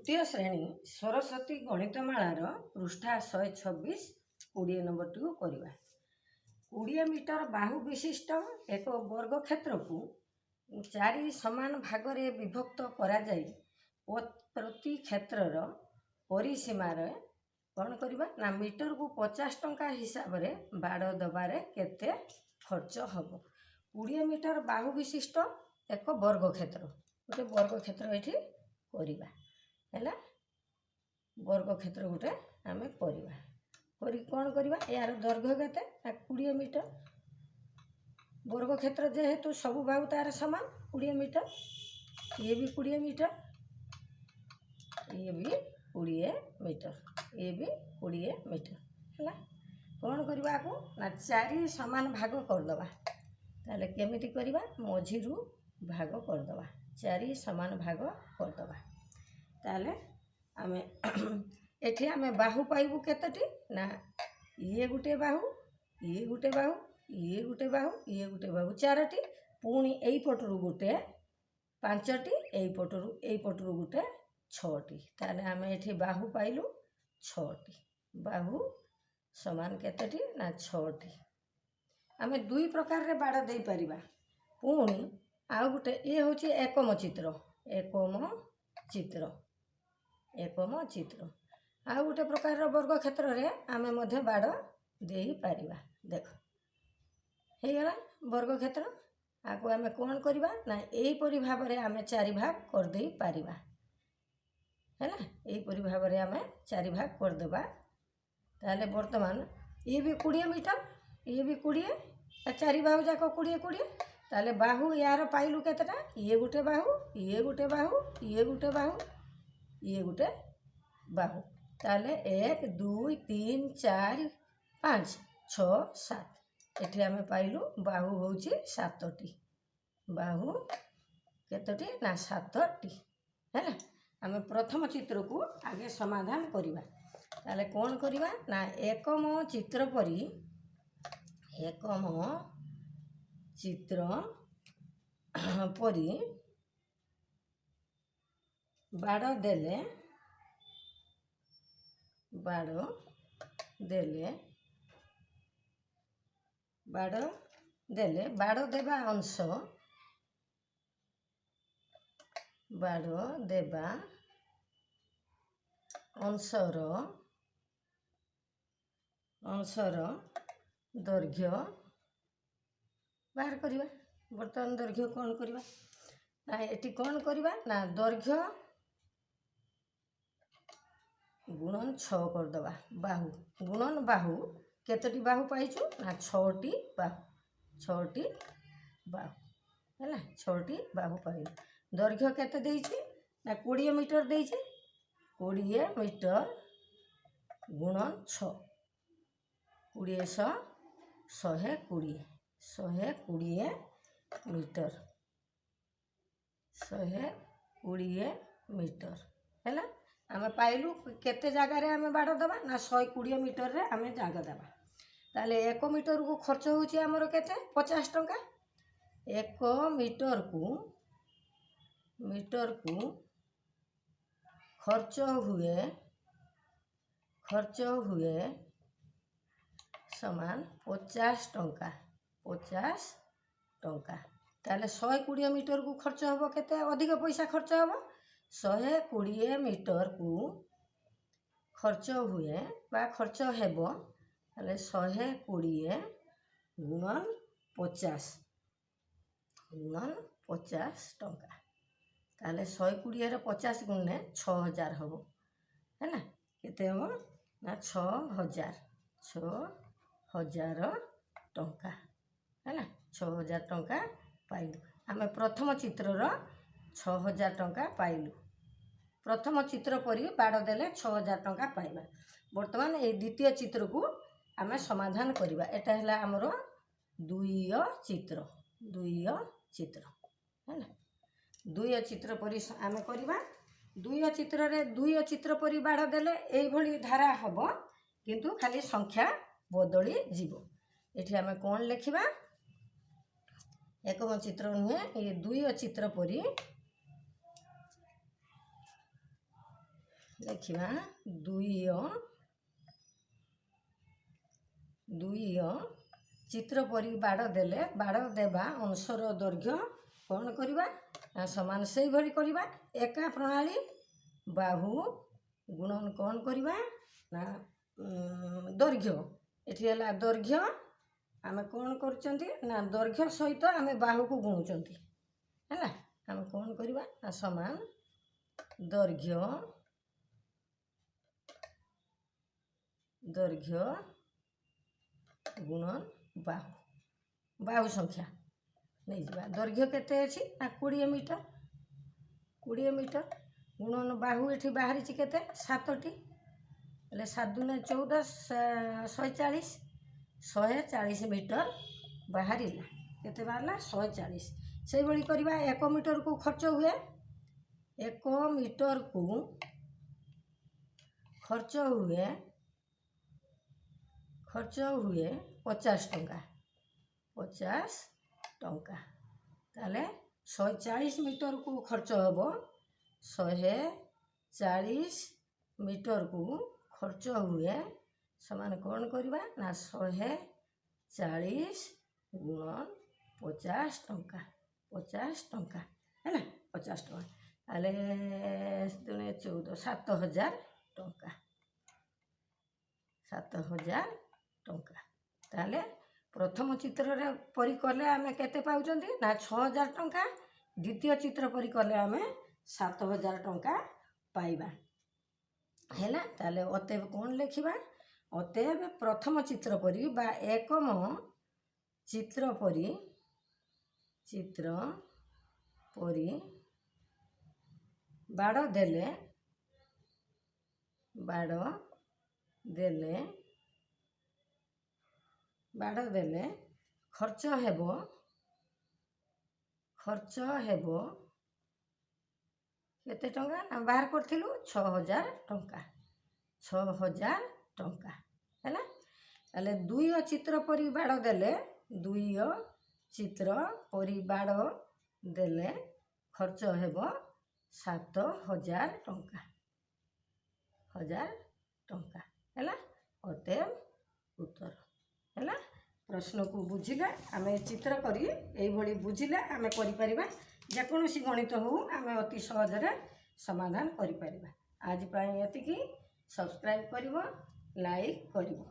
तृतीय श्रेणी Saraswati गणितमालार पृष्ठा 126 20 number T करवा 20 मीटर बाहु विशिष्ट एक वर्ग क्षेत्र को 4 समान भाग रे विभक्त करा जाई प्रति क्षेत्रर परिसीमार कौन करवा ना मीटर को 50 टंका हिसाब से बाड़ दबारे केते खर्च हम 20 मीटर बाहु विशिष्ट एक वर्ग क्षेत्र गोटे वर्ग क्षेत्र ये करवा है वर्ग क्षेत्र गोटे आम करवा कौन करवा यार दैर्घ्य केते 20 मीटर वर्ग क्षेत्र जेहेतु सब बाहु तार समान 20 मीटर ये भी 20 मीटर ये भी 20 मीटर ये भी 20 मीटर है कौन करवा को ना 4 समान भाग करदे ताले केमिति करवा मझिरु भाग करदे 4 समान भाग करदे ताले आमे एठी आमे बाहु पाइबु केतटी ना ये गुटे बाहु ये गुटे बाहु ये गुटे बाहु ये गुटे बाहु 4टी पुणी एई पटरु गुटे 5टी एई पटरु गुटे 6टी ताले आमे एठी बाहु पाइलु 6टी बाहु समान केतटी ना 6टी आमे दुई प्रकार रे बाड़ देई परिबा पुणी आउ गुटे ये होची एकम चित्र आउ गोटे प्रकार वर्ग क्षेत्र रे आमे मध्य बाड़ देई परिबा देख हे गला वर्ग क्षेत्र आको आमे कोन करबा ना एई परि भाव रे आमे 4 भाग कर देई परिबा हैला एई परि भाव रे आमे 4 भाग कर देबा ताले वर्तमान ये भी 20 मीटर ये भी 20 4 बाहु जाको 20 ताले बाहु यार पाइलु केतटा ये गुटे बाहु ये गुटे बाहु ये गुटे बाहु ये गुटे बाहु ताले 1 2 3 4 5 6 7 एठी आमे पाइलु बाहु होउची 7टी बाहु केतटी ना 7टी हैला आमे प्रथम चित्र को आगे समाधान करिबा ताले कोन करिबा ना एकम चित्र परी बाड़ देले बाड़ देबा अंशर दैर्घ्य बाहर करवा बर्तमान दैर्घ्य कौन करवा ना एटी कौन करवा ना दैर्घ्य गुणन 6 करदे बाहु गुणन बाहु केतटी बाहु पाइचु ना 6टी बाहु है 6टी बाहु पाइल दैर्घ्य केते देइछि ना 20 मीटर देइछि 20 मीटर गुणन 6 20 120 मीटर 120 मीटर है आमे पाइलु केते जगह रे आमे बाड़ दबा ना 120 मीटर रे आमे जागा दबा ताले 1 मीटर को खर्च होची हमरो केते 50 टंका 1 मीटर को खर्च हुए समान 50 टंका ताले 120 मीटर को खर्च हबो केते अधिक पैसा खर्च हबो 120 मीटर को खर्च हुए बा खर्च हेबो ताले 120 गुणन 50 टंका ताले 120 रे 50 गुणे 6000 हबो हैना केते हबो ना 6000 टंका हैना 6000 टंका पाइलु आमे प्रथम चित्रर 6000 टंका पाइलु प्रथम चित्र परी बाड़ देले 6000 टंका पाइबा वर्तमान ए द्वितीय चित्र को आमे समाधान करिबा एटा हला हमरो द्वितीय चित्र हैना द्वितीय चित्र परी आमे करिबा द्वितीय चित्र रे द्वितीय चित्र परी बाड़ देले एई भली धारा हबो किंतु खाली संख्या बदली जीवो एठी आमे कोन लेखिबा एकम चित्र नुहे ये द्वितीय चित्र परी लिखा 2 चित्र परी बाड़ देले बाड़ देवा अंशर दैर्घ्य कौन करवा समान से भली करवा एका प्रणाली बाहु गुणन कौन करवा ना दैर्घ्य ये दैर्घ्य आम कौन कर दैर्घ्य सहित आम बाहु को गुणुंट है आम कौन करवा ना समान दैर्घ्य गुणन बाहु संख्या नहीं जा दैर्घ्य केते अछि ना 20 मीटर 20 मीटर गुणन बाहु एठी बाहरी केते 7टी ले 7 दूने 14 140 मीटर बाहरी केते बाहरला 140 से भली करबा 1 मीटर को खर्च हुए 1 मीटर को खर्च हुए 50 टंका ताले 140 मीटर को खर्च हम 140 मीटर को खर्च हुए समान कौन करवा ना 140 गुणन 50 टंका है ना 50 टंका ताले 14 7000 टंका 7000 टंका ताले प्रथम चित्र परी कले आम केते पाउचंती ना 6000 टंका द्वितीय चित्र परी कले आम 7000 टंका पाइबा है ताले अतएव कौन लिखा अतएव प्रथम चित्र परी बा एकम चित्र परी बाड़ देले खर्च हेबो केते टंका ना बाहर करथिलु 6000 टंका हैला ताले 2 चित्र परी बाड़ देले 2 चित्र परी बाड़ देले खर्च हेबो 7000 टंका हैला अतएव उत्तर हैला प्रश्न को बुझिला आम चित्र करी एई भली बुझिला आम करि परिबा जेकोसी गणित हो आम अति सहजरे समाधान करि परिबा आज पई एतिकी सब्सक्राइब करिवो लाइक करिवो।